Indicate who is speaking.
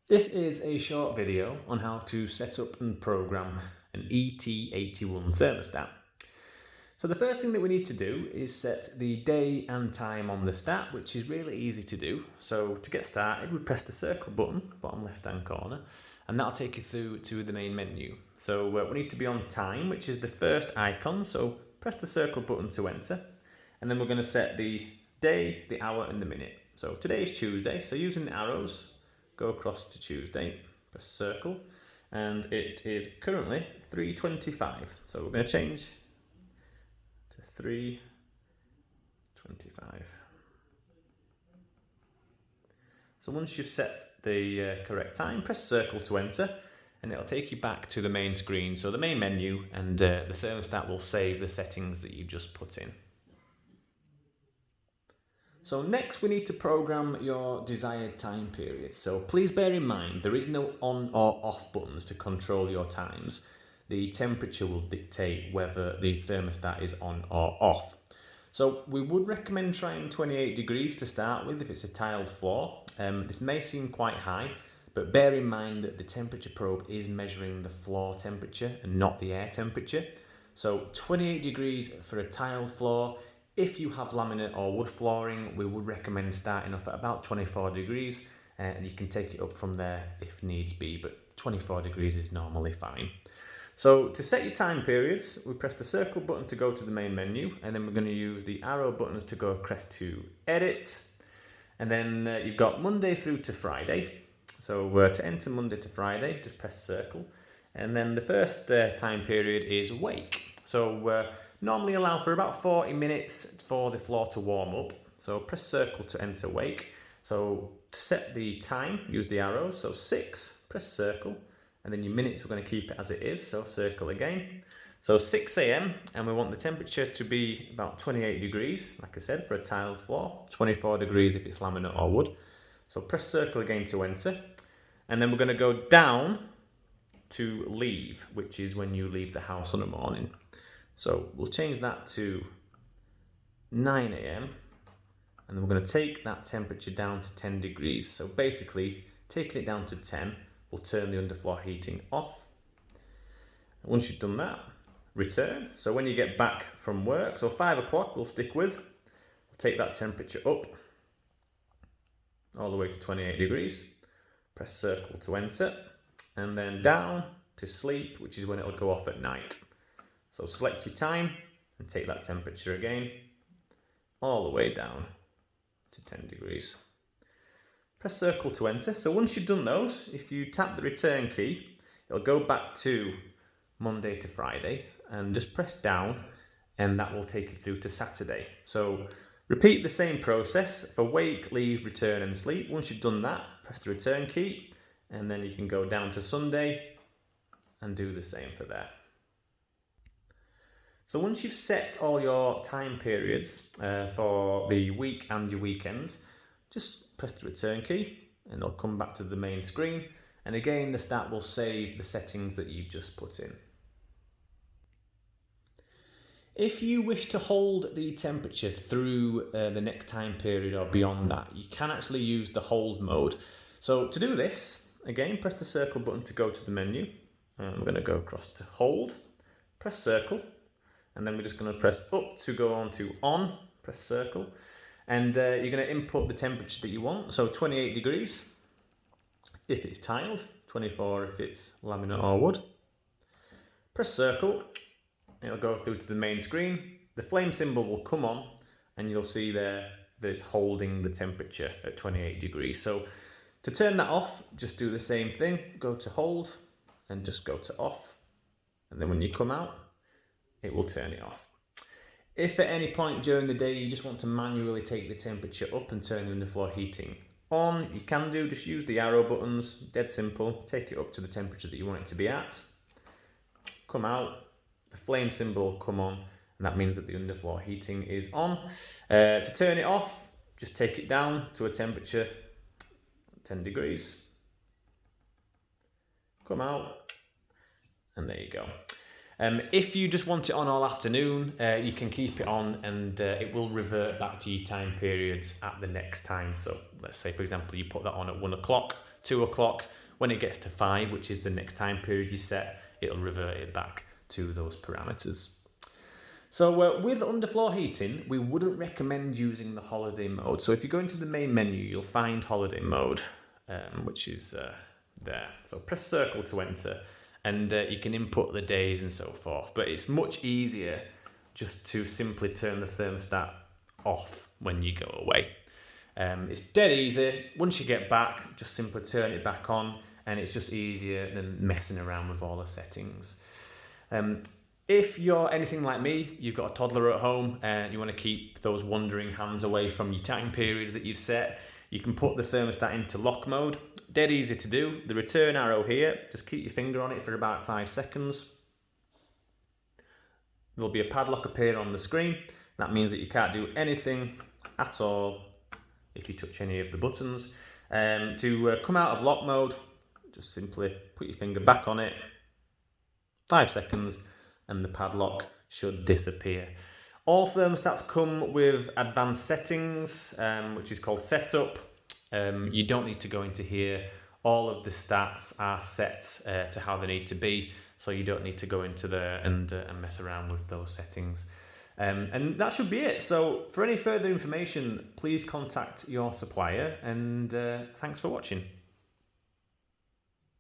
Speaker 1: This is a short video on how to set up and program an ET81 thermostat. So the first thing that we need to do is set the day and time on the stat, which is really easy to do. So to get started, we press the circle button, bottom left hand corner, and that'll take you through to the main menu. So we need to be on time, which is the first icon. So press the circle button to enter, and then we're going to set the day, the hour and the minute. So today is Tuesday, so using the arrows, go across to Tuesday, press circle, and it is currently 3:25. So we're going to change to 3:25. So once you've set the correct time, press circle to enter, and it'll take you back to the main screen, so the main menu, and the thermostat will save the settings that you just put in. So next we need to program your desired time period. So please bear in mind there is no on or off buttons to control your times. The temperature will dictate whether the thermostat is on or off. So we would recommend trying 28 degrees to start with if it's a tiled floor. This may seem quite high, but bear in mind that the temperature probe is measuring the floor temperature and not the air temperature. So 28 degrees for a tiled floor. If you have laminate or wood flooring, we would recommend starting off at about 24 degrees and you can take it up from there if needs be, but 24 degrees is normally fine. So to set your time periods, we press the circle button to go to the main menu, and then we're going to use the arrow buttons to go across to edit. And then you've got Monday through to Friday. So to enter Monday to Friday, just press circle. And then the first time period is wake. So normally allow for about 40 minutes for the floor to warm up. So press circle to enter wake. So to set the time, use the arrow. So 6, press circle. And then your minutes, we're going to keep it as it is. So circle again. So 6 a.m. and we want the temperature to be about 28 degrees, like I said, for a tiled floor. 24 degrees if it's laminate or wood. So press circle again to enter. And then we're going to go down to leave, which is when you leave the house on a morning. So we'll change that to 9 a.m. and then we're going to take that temperature down to 10 degrees. So basically, taking it down to 10, we'll turn the underfloor heating off. And once you've done that, return. So when you get back from work, so 5 o'clock we'll stick with, we'll take that temperature up all the way to 28 degrees. Press circle to enter, and then down to sleep, which is when it'll go off at night. So select your time and take that temperature again all the way down to 10 degrees. Press circle to enter. So once you've done those, if you tap the return key, it'll go back to Monday to Friday, and just press down and that will take you through to Saturday. So repeat the same process for wake, leave, return and sleep. Once you've done that, press the return key and then you can go down to Sunday and do the same for there. So once you've set all your time periods for the week and your weekends, just press the return key and it'll come back to the main screen. And again, the stat will save the settings that you've just put in. If you wish to hold the temperature through the next time period or beyond that, you can actually use the hold mode. So to do this, again, press the circle button to go to the menu. We're going to go across to hold, press circle, and then we're just going to press up to go on to on, press circle, and you're going to input the temperature that you want. So 28 degrees if it's tiled, 24 if it's laminate or wood. Press circle, it'll go through to the main screen. The flame symbol will come on and you'll see there that it's holding the temperature at 28 degrees. So to turn that off, just do the same thing. Go to hold and just go to off. And then when you come out, it will turn it off. If at any point during the day you just want to manually take the temperature up and turn the underfloor heating on, you can do. Just use the arrow buttons, dead simple. Take it up to the temperature that you want it to be at. Come out, the flame symbol will come on, and that means that the underfloor heating is on. To turn it off, just take it down to a temperature 10 degrees. Come out, and there you go. If you just want it on all afternoon, you can keep it on and it will revert back to your time periods at the next time. So let's say, for example, you put that on at 1 o'clock, 2 o'clock. When it gets to 5, which is the next time period you set, it'll revert it back to those parameters. So with underfloor heating, we wouldn't recommend using the holiday mode. So if you go into the main menu, you'll find holiday mode, which is there. So press circle to enter, and you can input the days and so forth. But it's much easier just to simply turn the thermostat off when you go away. It's dead easy. Once you get back, just simply turn it back on, and it's just easier than messing around with all the settings. If you're anything like me, you've got a toddler at home and you want to keep those wandering hands away from your time periods that you've set, you can put the thermostat into lock mode. Dead easy to do. The return arrow here, just keep your finger on it for about 5 seconds. There'll be a padlock appear on the screen. That means that you can't do anything at all if you touch any of the buttons. To come out of lock mode, just simply put your finger back on it, 5 seconds, and the padlock should disappear. All thermostats come with advanced settings, which is called setup. You don't need to go into here. All of the stats are set to how they need to be, so you don't need to go into there and mess around with those settings. And that should be it. So for any further information, please contact your supplier, and thanks for watching.